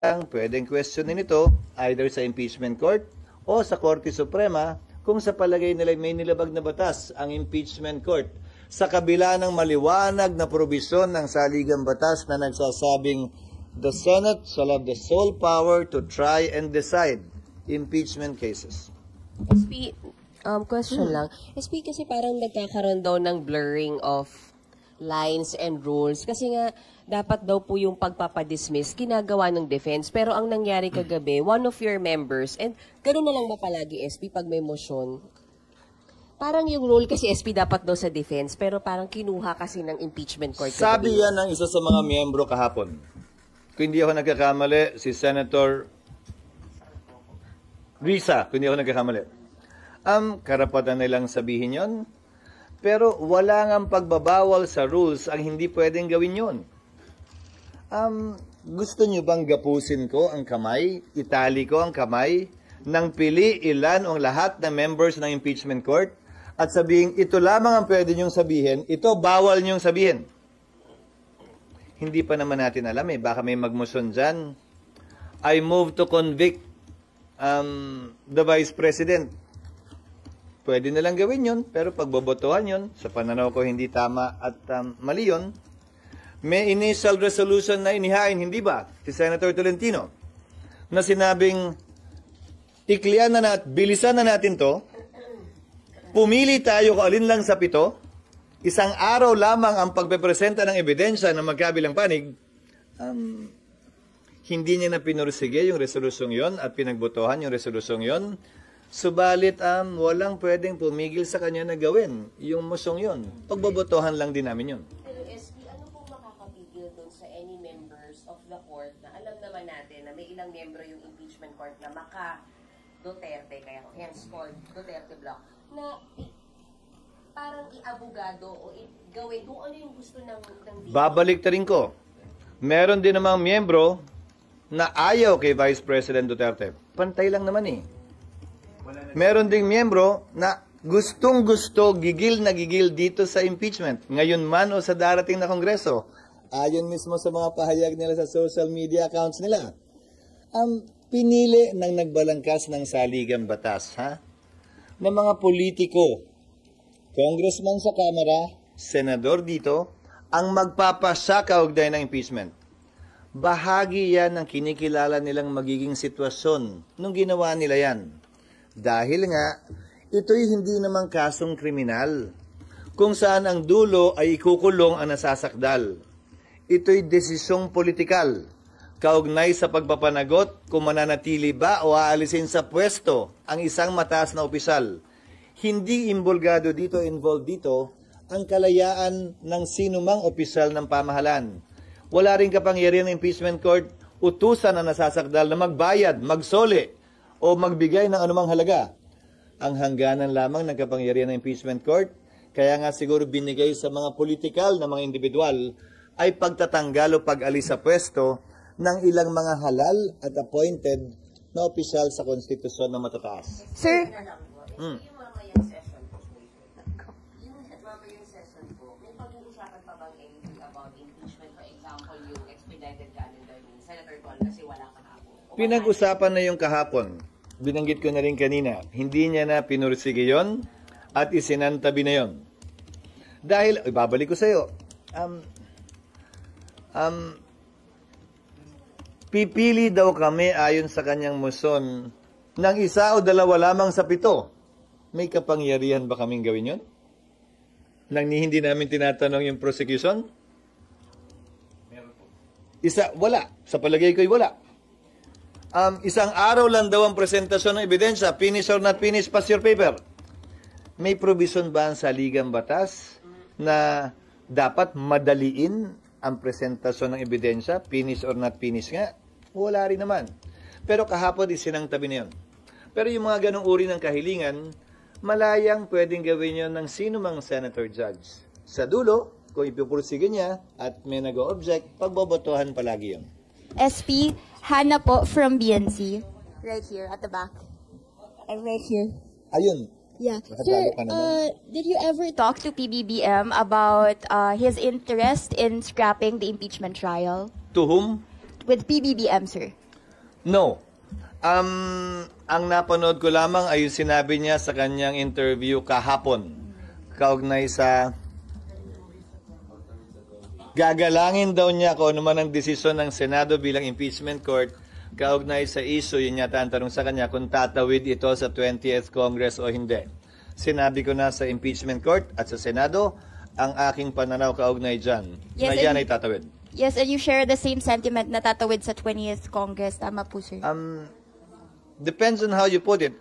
Ang pwedeng questionin ito either sa impeachment court o sa Korte Suprema kung sa palagay nila may nilabag na batas ang impeachment court sa kabila ng maliwanag na probisyon ng saligang batas na nagsasabing the Senate shall have the sole power to try and decide impeachment cases. SP, question lang. SP, kasi parang nagkakaroon daw ng blurring of lines and rules. Kasi nga, dapat daw po yung pagpapadismiss ginagawa ng defense. Pero ang nangyari kagabi, one of your members, and gano'n na lang ba palagi, SP, pag may motion? Parang yung role kasi, SP, dapat daw sa defense, pero parang kinuha kasi ng impeachment court. Sabi yan ng isa sa mga miyembro kahapon. Kung hindi ako nagkakamali, si Senator Risa, kung hindi ako nagkakamali. Karapatan nilang sabihin yon, pero wala ngang pagbabawal sa rules ang hindi pwedeng gawin yon. Gusto nyo bang gapusin ko ang kamay, itali ko ang kamay, nang pili ilan o lahat ng members ng impeachment court at sabihin, ito lamang ang pwede nyong sabihin, ito bawal nyong sabihin. Hindi pa naman natin alam baka may magmotion dyan. I move to convict the Vice President. Pwede nalang gawin yun, pero pagbobotohan yun, sa pananaw ko hindi tama at mali yun. May initial resolution na inihain, hindi ba? Si Senator Tolentino, na sinabing, iklian na bilisan na natin to, pumili tayo kung alin lang sa 7, isang araw lamang ang pagpepresenta ng ebidensya ng magkabilang panig, hindi niya na pinursige yung resolusyong yon at pinagbotohan yung resolusyong yon. Subalit, walang pwedeng pumigil sa kanya na gawin yung mosyong yon. Pagbobotohan lang din namin yun. Pero SP, ano pong makakapigil doon sa any members of the court na alam naman natin na may ilang membro yung impeachment court na maka-Duterte, kaya henceforth Duterte block, na parang i-abogado o gawin kung ano yung gusto ng Babalik ta rin ko. Meron din namang miyembro na ayaw kay Vice President Duterte. Pantay lang naman Meron ding miyembro na gustong-gusto, gigil na gigil dito sa impeachment. Ngayon man o sa darating na Kongreso. Ayon mismo sa mga pahayag nila sa social media accounts nila. Pinili ng nagbalangkas ng saligang batas, ng mga politiko, congressman sa Kamara, senador dito, ang magpapasya kaugnay ng impeachment. Bahagi yan ng kinikilala nilang magiging sitwasyon nung ginawa nila yan. Dahil nga, ito'y hindi naman kasong kriminal, kung saan ang dulo ay ikukulong ang nasasakdal. Ito'y desisyong politikal, kaugnay sa pagpapanagot kung mananatili ba o aalisin sa pwesto ang isang mataas na opisyal. Hindi involved dito ang kalayaan ng sinumang opisyal ng pamahalaan. Wala rin kapangyarihan ng impeachment court utusan ang nasasakdal na magbayad, magsoli, o magbigay ng anumang halaga. Ang hangganan lamang ng kapangyarihan ng impeachment court, kaya nga siguro binigay sa mga politikal na mga individual, ay pagtatanggal o pag-alis sa pwesto ng ilang mga halal at appointed na opisyal sa konstitusyon na matataas. Sir? Yung mamayang session po, may pag-uusapan pa bang anything about impeachment? For example, yung expedited calendar ni Senator Tol kasi wala kahapon. Pinag-usapan na yung kahapon. Binanggit ko na rin kanina. Hindi niya na pinursige yon at isinantabi na yon. Dahil, ibabalik ko sa iyo, pipili daw kami ayon sa kanyang moson ng 1 o 2 lamang sa 7. May kapangyarihan ba kaming gawin yon? Nang hindi namin tinatanong yung prosecution? Wala. Sa palagay ko'y wala. Isang araw lang daw ang presentasyon ng ebidensya, finish or not finish, pass your paper. May provision ba ang saligang batas na dapat madaliin ang presentasyon ng ebidensya, finish or not finish nga? Wala rin naman. Pero kahapon isinangtabi na yun. Pero yung mga ganong uri ng kahilingan, malayang pwedeng gawin yun ng sino mang senator judge. Sa dulo, kung ipupursige niya at may nag-o-object, pagbobotohan palagi yun. SP, Hannah po from BNC. Right here, at the back. I'm right here. Ayun. Yeah. Sir, did you ever talk to PBBM about his interest in scrapping the impeachment trial? To whom? With PBBM, sir. No. Ang napanood ko lamang ay yung sinabi niya sa kanyang interview kahapon, kaugnay sa gagalangin daw niya kung ano man ang desisyon ng Senado bilang impeachment court, kaugnay sa issue, yun yata ang tanong sa kanya kung tatawid ito sa 20th Congress o hindi. Sinabi ko na sa impeachment court at sa Senado, ang aking pananaw kaugnay dyan, Yes, na yan and- ay tatawid. Yes, and you share the same sentiment na tatawid sa 20th Congress. Tama po, sir. Depends on how you put it.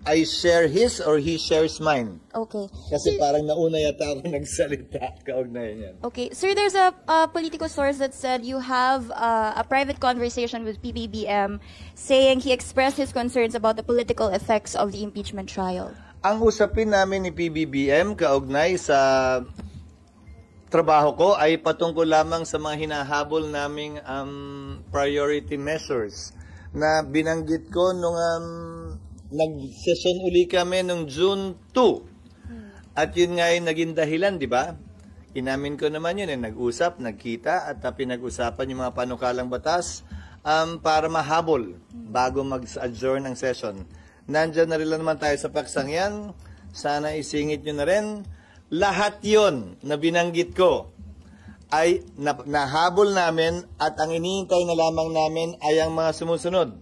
I share his or he shares mine. Okay. Kasi parang nauna yata ako nagsalita kaugnay niyan. Okay. Sir, there's a political source that said you have a private conversation with PBBM saying he expressed his concerns about the political effects of the impeachment trial. Ang usapin namin ni PBBM kaugnay sa trabaho ko ay patungkol lamang sa mga hinahabol naming priority measures na binanggit ko nung nag-session uli kami nung June 2. At yun nga ay naging dahilan, di ba? Inamin ko naman yun, nag-usap, nagkita, at pinag-usapan yung mga panukalang batas para mahabol bago mag-adjourn ang session. Nandyan na rin naman tayo sa paksang yan. Sana isingit nyo na rin. Lahat yon na binanggit ko ay nahabol namin at ang iniintay na lamang namin ay ang mga sumusunod.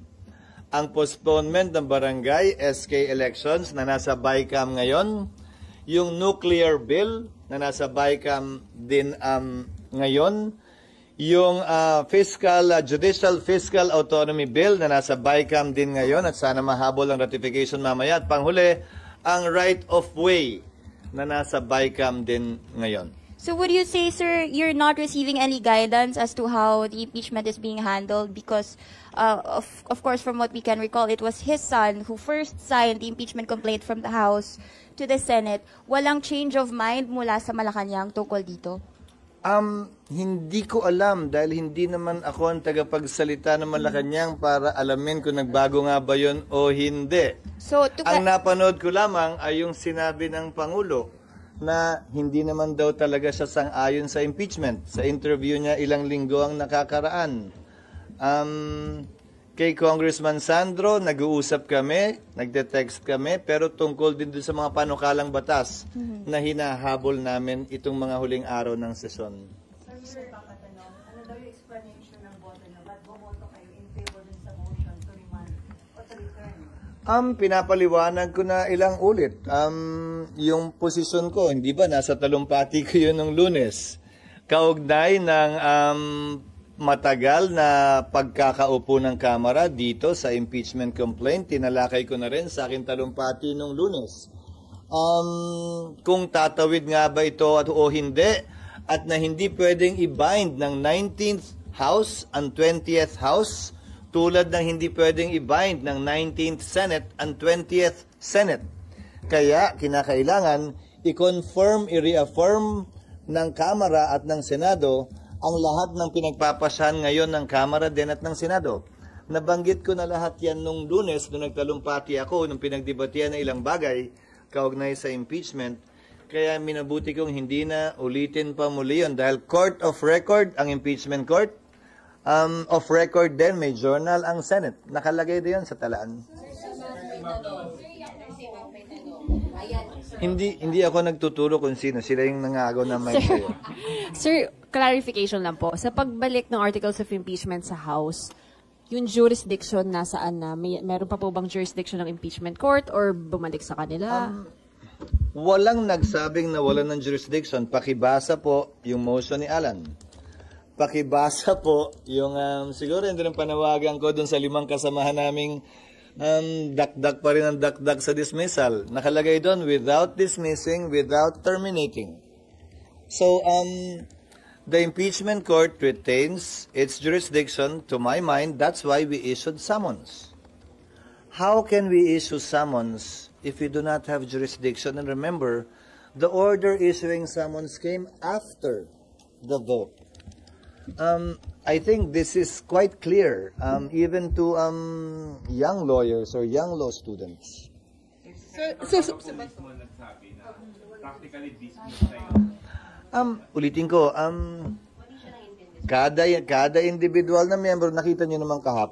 Ang postponement ng barangay SK elections na nasa BICAM ngayon, yung nuclear bill na nasa BICAM din ngayon, yung judicial fiscal autonomy bill na nasa BICAM din ngayon at sana mahabol ang ratification mamaya. At panghuli, ang right of way na nasa BICAM din ngayon. So would you say, sir, you're not receiving any guidance as to how the impeachment is being handled? Because, of course, from what we can recall, it was his son who first signed the impeachment complaint from the House to the Senate. Walang change of mind mula sa Malacanang tungkol dito? Hindi ko alam dahil hindi naman ako ang tagapagsalita ng Malacanang para alamin kung nagbago nga ba yun o hindi. So, Ang napanood ko lamang ay yung sinabi ng Pangulo na hindi naman daw talaga siya sang-ayon sa impeachment. Sa interview niya ilang linggo ang nakakaraan. Kay Congressman Sandro, nag-uusap kami, nagde-text kami, pero tungkol din doon sa mga panukalang batas na hinahabol namin itong mga huling araw ng sesyon. Sir, papatanong, ano daw yung explanation ng boto na ba't bumoto kayo in favor dun sa motion to remand o to return? Pinapaliwanag ko na ilang ulit. Yung posisyon ko, hindi ba, nasa talumpati ko yun ng Lunes. Kaugnay ng matagal na pagkakaupo ng Kamara dito sa impeachment complaint, tinalakay ko na rin sa aking talumpati nung Lunes. Kung tatawid nga ba ito o hindi, at na hindi pwedeng i-bind ng 19th House ang 20th House, tulad ng hindi pwedeng i-bind ng 19th Senate ang 20th Senate. Kaya kinakailangan i-confirm, i-reaffirm ng Kamara at ng Senado ang lahat ng pinagpapasyahan ngayon ng Kamara din at ng Senado. Nabanggit ko na lahat yan nung Lunes, nung nagtalumpati ako, nung pinagdebatihan na ilang bagay kaugnay sa impeachment. Kaya minabuti kong hindi na ulitin pa muli yun dahil court of record ang impeachment court. Of record din, may journal ang Senate. Nakalagay din sa talaan. Hindi ako nagtuturo kung sino. Sila yung nangagaw na mic sa'yo. Sir, clarification lang po. Sa pagbalik ng articles of impeachment sa House, yung jurisdiction nasaan na? Meron pa po bang jurisdiction ng impeachment court or bumalik sa kanila? Walang nagsabing na wala ng jurisdiction. Pakibasa po yung motion ni Alan. Pakibasa po yung, siguro hindi rin panawagan ko dun sa 5 kasamahan naming dakdak pa rin ang dakdak sa dismissal. Nakalagay doon, without dismissing, without terminating. So, the impeachment court retains its jurisdiction, to my mind. That's why we issued summons. How can we issue summons if we do not have jurisdiction? And remember, the order issuing summons came after the vote. I think this is quite clear, even to young lawyers or young law students. Ulitin ko, kada individual na miyembro, nakita niyo naman kahapon.